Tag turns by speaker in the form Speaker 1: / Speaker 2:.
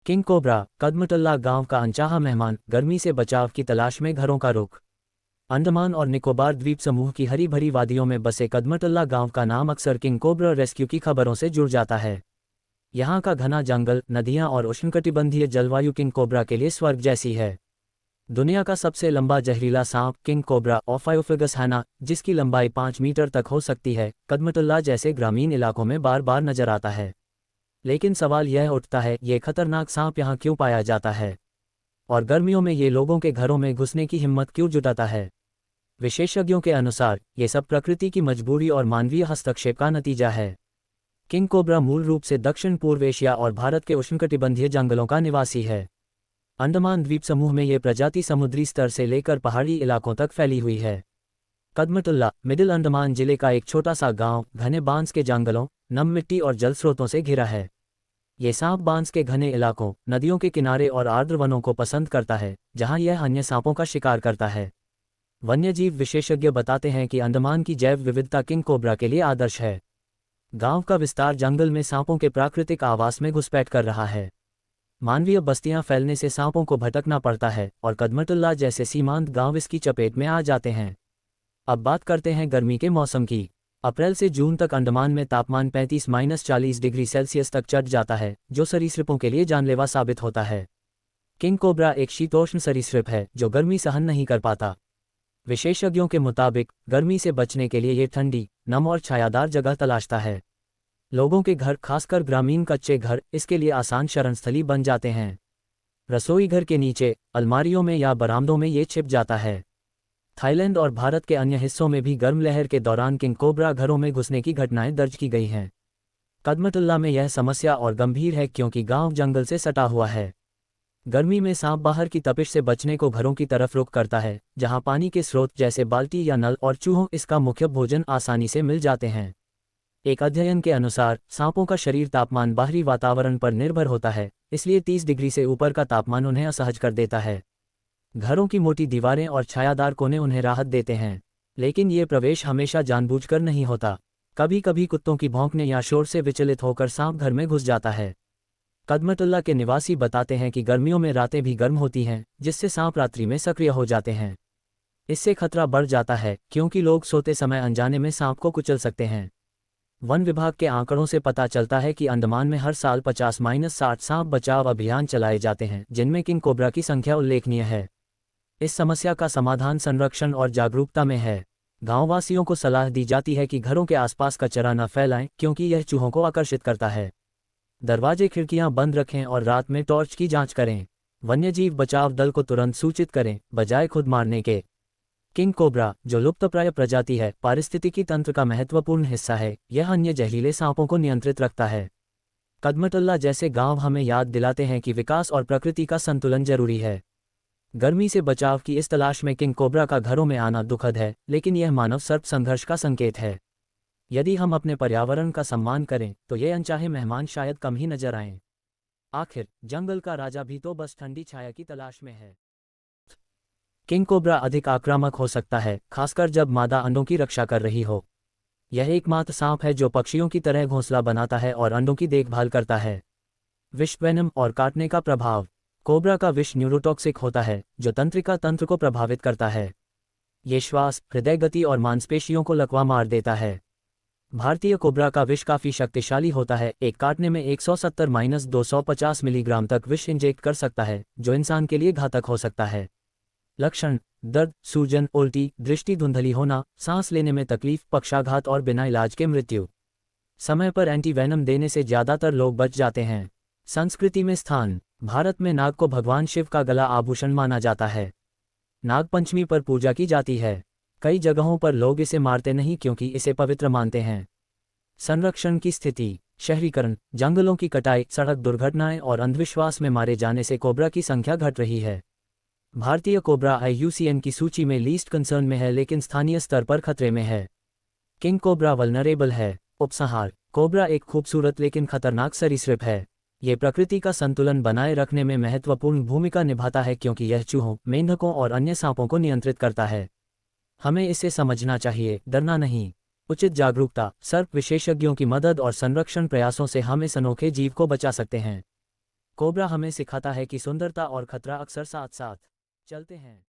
Speaker 1: King cobra, कदमतुल्ला गांव का अनचाहा मेहमान, गर्मी से बचाव की तलाश में घरों का रुख। अंडमान और निकोबार द्वीप समूह की हरी भरी वादियों में बसे कदमतुल्ला गांव का नाम अक्सर किंग कोबरा रेस्क्यू की खबरों से जुड़ जाता है। यहाँ का घना जंगल, नदियाँ और उष्णकटिबंधीय जलवायु किंग कोबरा के लिए स्वर्ग जैसी है। दुनिया का सबसे लंबा जहरीला सांप किंग कोबरा ओफायोफिगस हैना, जिसकी लंबाई 5 मीटर तक हो सकती है, कदमतुल्ला जैसे ग्रामीण इलाकों में बार बार नजर आता है। लेकिन सवाल यह उठता है, ये खतरनाक सांप यहाँ क्यों पाया जाता है और गर्मियों में ये लोगों के घरों में घुसने की हिम्मत क्यों जुटाता है। विशेषज्ञों के अनुसार ये सब प्रकृति की मजबूरी और मानवीय हस्तक्षेप का नतीजा है। किंग कोबरा मूल रूप से दक्षिण पूर्व एशिया और भारत के उष्णकटिबंधीय जंगलों का निवासी है। अंडमान द्वीप समूह में ये प्रजाति समुद्री स्तर से लेकर पहाड़ी इलाकों तक फैली हुई है। कदमतुल्ला मिडिल अंडमान जिले का एक छोटा सा गांव घने बांस के जंगलों, नम मिट्टी और जल स्रोतों से घिरा है। ये सांप बांस के घने इलाकों, नदियों के किनारे और आर्द्र वनों को पसंद करता है, जहां यह अन्य सांपों का शिकार करता है। वन्यजीव विशेषज्ञ बताते हैं कि अंडमान की जैव विविधता किंग कोबरा के लिए आदर्श है। गांव का विस्तार जंगल में सांपों के प्राकृतिक आवास में घुसपैठ कर रहा है। मानवीय बस्तियां फैलने से सांपों को भटकना पड़ता है और कदमतुल्ला जैसे सीमांत गांव इसकी चपेट में आ जाते हैं। अब बात करते हैं गर्मी के मौसम की। अप्रैल से जून तक अंडमान में तापमान 35-40 डिग्री सेल्सियस तक चढ़ जाता है, जो सरीसृपों के लिए जानलेवा साबित होता है। किंग कोबरा एक शीतोष्ण सरीसृप है जो गर्मी सहन नहीं कर पाता। विशेषज्ञों के मुताबिक गर्मी से बचने के लिए ये ठंडी, नम और छायादार जगह तलाशता है। लोगों के घर, खासकर ग्रामीण कच्चे घर, इसके लिए आसान शरणस्थली बन जाते हैं। रसोई घर के नीचे, अलमारियों में या बरामदों में ये छिप जाता है। थाईलैंड और भारत के अन्य हिस्सों में भी गर्म लहर के दौरान किंग कोबरा घरों में घुसने की घटनाएं दर्ज की गई हैं। कदमतुल्ला में यह समस्या और गंभीर है क्योंकि गांव जंगल से सटा हुआ है। गर्मी में सांप बाहर की तपिश से बचने को घरों की तरफ रुख करता है, जहां पानी के स्रोत जैसे बाल्टी या नल और चूहों इसका मुख्य भोजन आसानी से मिल जाते हैं। एक अध्ययन के अनुसार सांपों का शरीर तापमान बाहरी वातावरण पर निर्भर होता है, इसलिए 30 डिग्री से ऊपर का तापमान उन्हें असहज कर देता है। घरों की मोटी दीवारें और छायादार कोने उन्हें राहत देते हैं, लेकिन ये प्रवेश हमेशा जानबूझकर नहीं होता। कभी कभी कुत्तों की भौंकने या शोर से विचलित होकर सांप घर में घुस जाता है। कदमतुल्ला के निवासी बताते हैं कि गर्मियों में रातें भी गर्म होती हैं, जिससे सांप रात्रि में सक्रिय हो जाते हैं। इससे खतरा बढ़ जाता है क्योंकि लोग सोते समय अनजाने में सांप को कुचल सकते हैं। वन विभाग के आंकड़ों से पता चलता है कि अंडमान में हर साल 50-60 सांप बचाव अभियान चलाए जाते हैं, जिनमें किंग कोबरा की संख्या उल्लेखनीय है। इस समस्या का समाधान संरक्षण और जागरूकता में है। गांववासियों को सलाह दी जाती है कि घरों के आसपास कचरा न फैलाएं क्योंकि यह चूहों को आकर्षित करता है। दरवाजे खिड़कियां बंद रखें और रात में टॉर्च की जांच करें। वन्यजीव बचाव दल को तुरंत सूचित करें, बजाय खुद मारने के। किंग कोबरा, जो लुप्तप्राय प्रजाति है, पारिस्थितिकी तंत्र का महत्वपूर्ण हिस्सा है। यह अन्य जहरीले सांपों को नियंत्रित रखता है। कदमतुल्ला जैसे गांव हमें याद दिलाते हैं कि विकास और प्रकृति का संतुलन जरूरी है। गर्मी से बचाव की इस तलाश में किंग कोबरा का घरों में आना दुखद है, लेकिन यह मानव सर्प संघर्ष का संकेत है। यदि हम अपने पर्यावरण का सम्मान करें तो ये अनचाहे मेहमान शायद कम ही नजर आएं। आखिर जंगल का राजा भी तो बस ठंडी छाया की तलाश में है। किंग कोबरा अधिक आक्रामक हो सकता है, खासकर जब मादा अंडों की रक्षा कर रही हो। यह एकमात्र सांप है जो पक्षियों की तरह घोंसला बनाता है और अंडों की देखभाल करता है। विष, वेनम और काटने का प्रभाव। कोबरा का विष न्यूरोटॉक्सिक होता है, जो तंत्रिका तंत्र को प्रभावित करता है। ये श्वास, हृदय गति और मांसपेशियों को लकवा मार देता है। भारतीय कोबरा का विष काफी शक्तिशाली होता है, एक काटने में 170-250 मिलीग्राम तक विष इंजेक्ट कर सकता है, जो इंसान के लिए घातक हो सकता है। लक्षण: दर्द, सूजन, उल्टी, दृष्टि धुंधली होना, सांस लेने में तकलीफ, पक्षाघात और बिना इलाज के मृत्यु। समय पर एंटीवेनम देने से ज्यादातर लोग बच जाते हैं। संस्कृति में स्थान: भारत में नाग को भगवान शिव का गला आभूषण माना जाता है। नागपंचमी पर पूजा की जाती है। कई जगहों पर लोग इसे मारते नहीं क्योंकि इसे पवित्र मानते हैं। संरक्षण की स्थिति: शहरीकरण, जंगलों की कटाई, सड़क दुर्घटनाएं और अंधविश्वास में मारे जाने से कोबरा की संख्या घट रही है। भारतीय कोबरा IUCN की सूची में लीस्ट कंसर्न में है, लेकिन स्थानीय स्तर पर खतरे में है। किंग कोबरा वल्नरेबल है। उपसंहार: कोबरा एक खूबसूरत लेकिन खतरनाक सरीसृप है। ये प्रकृति का संतुलन बनाए रखने में महत्वपूर्ण भूमिका निभाता है क्योंकि यह चूहों, मेंढकों और अन्य सांपों को नियंत्रित करता है। हमें इसे समझना चाहिए, डरना नहीं। उचित जागरूकता, सर्प विशेषज्ञों की मदद और संरक्षण प्रयासों से हम इस अनोखे जीव को बचा सकते हैं। कोबरा हमें सिखाता है कि सुंदरता और खतरा अक्सर साथ साथ चलते हैं।